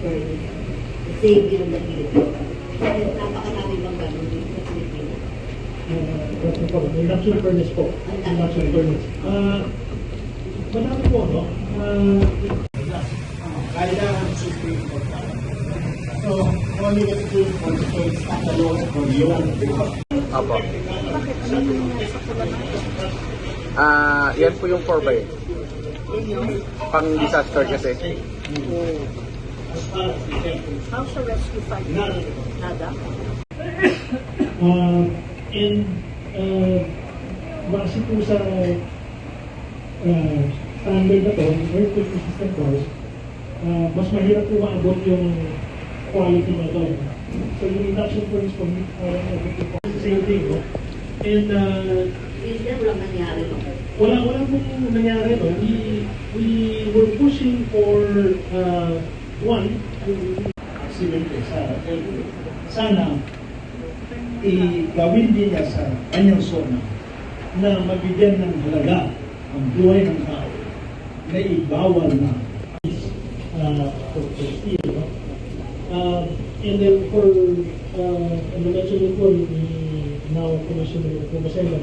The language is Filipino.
furnace. The safety of the Philippines. Kaya napakadami bang ganun dito sa Pilipinas? Induction furnace po. Induction furnace. Madami po, no? Kailangan Supreme Court. So, only the Supreme Court can stop the law for you. Apo. Yan po yung 4x. Pang disaster kasi. How's the rescue fight? Nada? And base po sa standard na to, earthquake resistant course, mas mahirap po maabot yung quality na to. So yung induction furnace po, same thing, no? And Hindi walang nangyari, no? wala pong nangyari, no? We were pushing for one, Aksidente sana gawin din niya sa kanyang zona na mabigyan ng halaga ang buhay ng tao na ibawal na. for steel, no? And then for ano mentioned before, ni now Commissioner Pumasela,